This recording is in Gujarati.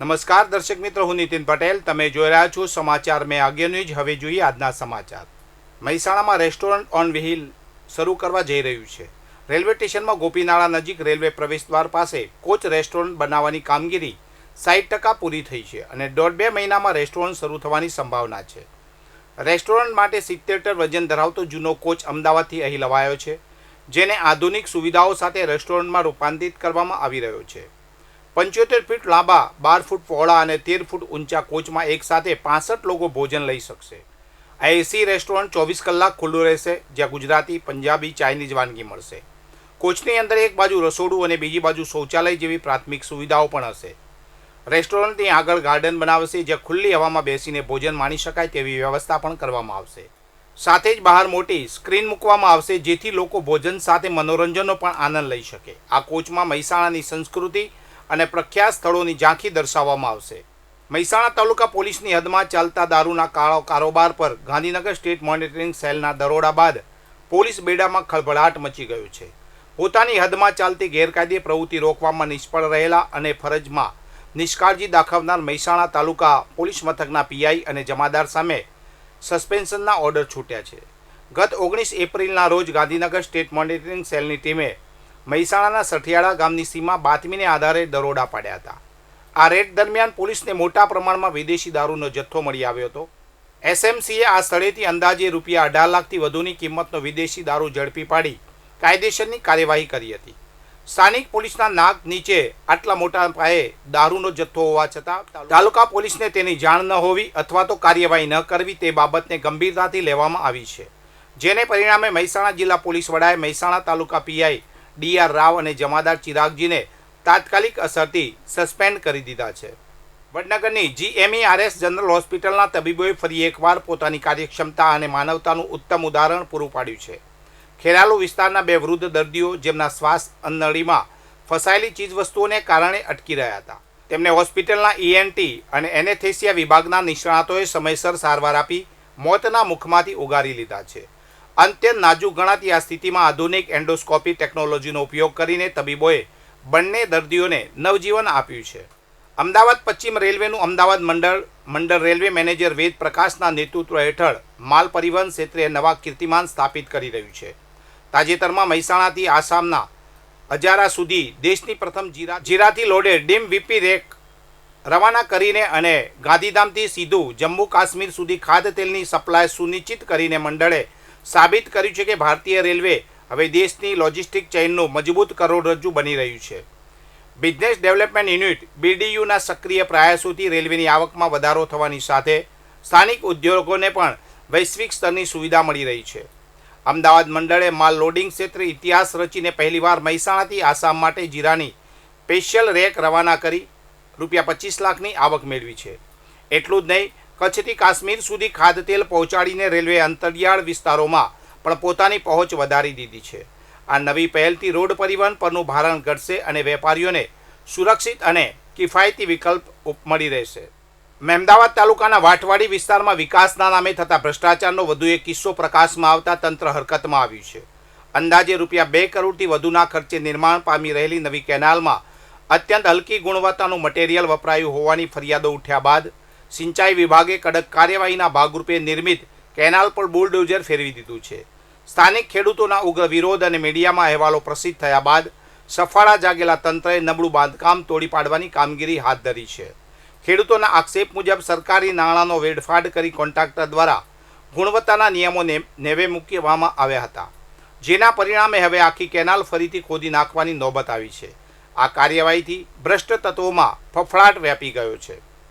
નમસ્કાર દર્શક મિત્રો, હું નીતિન પટેલ. તમે જોઈ રહ્યા છો સમાચાર મેં આગ્ય ન્યૂઝ. હવે જોઈએ આજના સમાચાર. મહેસાણામાં રેસ્ટોરન્ટ ઓન વ્હીલ શરૂ કરવા જઈ રહ્યું છે. રેલવે સ્ટેશનમાં ગોપીનાળા નજીક રેલવે પ્રવેશદ્વાર પાસે કોચ રેસ્ટોરન્ટ બનાવવાની કામગીરી 60% પૂરી થઈ છે અને 1.5-2 મહિનામાં રેસ્ટોરન્ટ શરૂ થવાની સંભાવના છે. રેસ્ટોરન્ટ માટે 70 ટન વજન ધરાવતો જૂનો કોચ અમદાવાદથી અહીં લવાયો છે, જેને આધુનિક સુવિધાઓ સાથે રેસ્ટોરન્ટમાં રૂપાંતરિત કરવામાં આવી રહ્યો છે. 75 ફૂટ લાંબા, 12 ફૂટ પહોળા અને 13 ફૂટ ઊંચા કોચમાં એકસાથે 65 લોકો ભોજન લઈ શકશે. આ એસી રેસ્ટોરન્ટ 24 કલાક ખુલ્લું રહેશે, જ્યાં ગુજરાતી, પંજાબી, ચાઇનીઝ વાનગી મળશે. કોચની અંદર એક બાજુ રસોડું અને બીજી બાજુ શૌચાલય જેવી પ્રાથમિક સુવિધાઓ પણ હશે. રેસ્ટોરન્ટની આગળ ગાર્ડન બનાવશે, જ્યાં ખુલ્લી હવામાં બેસીને ભોજન માણી શકાય તેવી વ્યવસ્થા પણ કરવામાં આવશે. સાથે જ બહાર મોટી સ્ક્રીન મૂકવામાં આવશે, જેથી લોકો ભોજન સાથે મનોરંજનનો પણ આનંદ લઈ શકે. આ કોચમાં મહેસાણાની સંસ્કૃતિ અને પ્રખ્યાત સ્થળોની ઝાંખી દર્શાવવામાં આવશે. મહેસાણા તાલુકા પોલીસની હદમાં ચાલતા દારૂના કાળો કારોબાર પર ગાંધીનગર સ્ટેટ મોનિટરિંગ સેલના દરોડા બાદ પોલીસ બેડામાં ખળભળાટ મચી ગયો છે. પોતાની હદમાં ચાલતી ગેરકાયદે પ્રવૃત્તિ રોકવામાં નિષ્ફળ રહેલા અને ફરજમાં નિષ્કાળજી દાખવનાર મહેસાણા તાલુકા પોલીસ મથકના પીઆઈ અને જમાદાર સામે સસ્પેન્શનના ઓર્ડર છૂટ્યા છે. ગત 19 એપ્રિલના રોજ ગાંધીનગર સ્ટેટ મોનિટરિંગ સેલની ટીમે મહેસાણાના સઠિયાળા ગામની સીમા બાતમીને આધારે દરોડા પાડ્યા હતા. આ રેડ દરમિયાન પોલીસને મોટા પ્રમાણમાં વિદેશી દારૂનો જથ્થો મળી આવ્યો હતો. એસએમસીએ આ સ્થળેથી અંદાજે ₹18 લાખથી વધુની કિંમતનો વિદેશી દારૂ ઝડપી પાડી કાયદેસરની કાર્યવાહી કરી હતી. સ્થાનિક પોલીસના નાક નીચે આટલા મોટા પાયે દારૂનો જથ્થો હોવા છતાં તાલુકા પોલીસને તેની જાણ ન હોવી અથવા તો કાર્યવાહી ન કરવી તે બાબતને ગંભીરતાથી લેવામાં આવી છે, જેને પરિણામે મહેસાણા જિલ્લા પોલીસ વડાએ મહેસાણા તાલુકા પીઆઈ ડી.આર. રાવ અને જમાદાર ચિરાગજીને તાત્કાલિક અસરથી સસ્પેન્ડ કરી દીધા છે. વડનગરની GMERS જનરલ હોસ્પિટલના તબીબોએ ફરી એકવાર પોતાની કાર્યક્ષમતા અને માનવતાનું ઉત્તમ ઉદાહરણ પૂરું પાડ્યું છે. ખેરાલુ વિસ્તારના 2 વૃદ્ધ દર્દીઓ જેમના શ્વાસ નળીમાં ફસાયેલી ચીજવસ્તુઓને કારણે અટકી રહ્યા હતા, તેમને હોસ્પિટલના ENT અને એનેસ્થેસિયા વિભાગના નિષ્ણાતોએ સમયસર સારવાર આપી મોતના મુખમાંથી ઉગારી લીધા છે. અત્યંત નાજુક ગણાતી આ સ્થિતિમાં આધુનિક એન્ડોસ્કોપી ટેકનોલોજીનો ઉપયોગ કરીને તબીબોએ બંને દર્દીઓને નવજીવન આપ્યું છે. અમદાવાદ પશ્ચિમ રેલવેનું અમદાવાદ મંડળ રેલવે મેનેજર વેદ પ્રકાશના નેતૃત્વ હેઠળ માલ પરિવહન ક્ષેત્રે નવા કીર્તિમાન સ્થાપિત કરી રહ્યું છે. તાજેતરમાં મહેસાણાથી આસામના અજારા સુધી દેશની પ્રથમ જીરાથી લોડેડ ડીમ વીપી રેક રવાના કરીને અને ગાંધીધામથી સીધું જમ્મુ કાશ્મીર સુધી ખાદ્યતેલની સપ્લાય સુનિશ્ચિત કરીને મંડળે સાબિત કર્યું છે કે ભારતીય રેલવે હવે દેશની લોજિસ્ટિક ચેઇનનું મજબૂત કરોડરજ્જુ બની રહ્યું છે. બિઝનેસ ડેવલપમેન્ટ યુનિટ BDUના સક્રિય પ્રયાસોથી રેલવેની આવકમાં વધારો થવાની સાથે સ્થાનિક ઉદ્યોગોને પણ વૈશ્વિક સ્તરની સુવિધા મળી રહી છે. અમદાવાદ મંડળે માલ લોડિંગ ક્ષેત્રે ઇતિહાસ રચીને પહેલીવાર મહેસાણાથી આસામ માટે જીરાની સ્પેશિયલ રેક રવાના કરી ₹25 લાખની આવક મેળવી છે. એટલું જ નહીં, કચ્છથી કાશ્મીર સુધી ખાદ્યતેલ પહોંચાડીને રેલવે અંતરિયાળ વિસ્તારોમાં પણ પોતાની પહોંચ વધારી દીધી છે. આ નવી પહેલથી રોડ પરિવહન પરનું ભારણ ઘટશે અને વેપારીઓને સુરક્ષિત અને કિફાયતી વિકલ્પ મળી રહેશે. મહેમદાવાદ તાલુકાના વાટવાડી વિસ્તારમાં વિકાસના નામે થતા ભ્રષ્ટાચારનો વધુ એક કિસ્સો પ્રકાશમાં આવતા તંત્ર હરકતમાં આવ્યું છે. અંદાજે ₹2 કરોડથી વધુના ખર્ચે નિર્માણ પામી રહેલી નવી કેનાલમાં અત્યંત હલકી ગુણવત્તાનું મટીરિયલ વપરાયું હોવાની ફરિયાદો ઉઠ્યા બાદ સિંચાઈ વિભાગે કડક કાર્યવાહીના ભાગરૂપે નિર્મિત કેનાલ પર બુલડોઝર ફેરવી દીધું છે. સ્થાનિક ખેડૂતોના ઉગ્ર વિરોધ અને મીડિયામાં અહેવાલો પ્રસિદ્ધ થયા બાદ સફાળા જાગેલા તંત્રએ નબળું બાંધકામ તોડી પાડવાની કામગીરી હાથ ધરી છે. ખેડૂતોના આક્ષેપ મુજબ સરકારી નાણાંનો વેડફાટ કરી કોન્ટ્રાક્ટર દ્વારા ગુણવત્તાના નિયમો નેવે મૂકવામાં આવ્યા હતા, જેના પરિણામે હવે આખી કેનાલ ફરીથી ખોદી નાખવાની નોબત આવી છે. આ કાર્યવાહીથી ભ્રષ્ટ તત્વોમાં ફફડાટ વ્યાપી ગયો છે.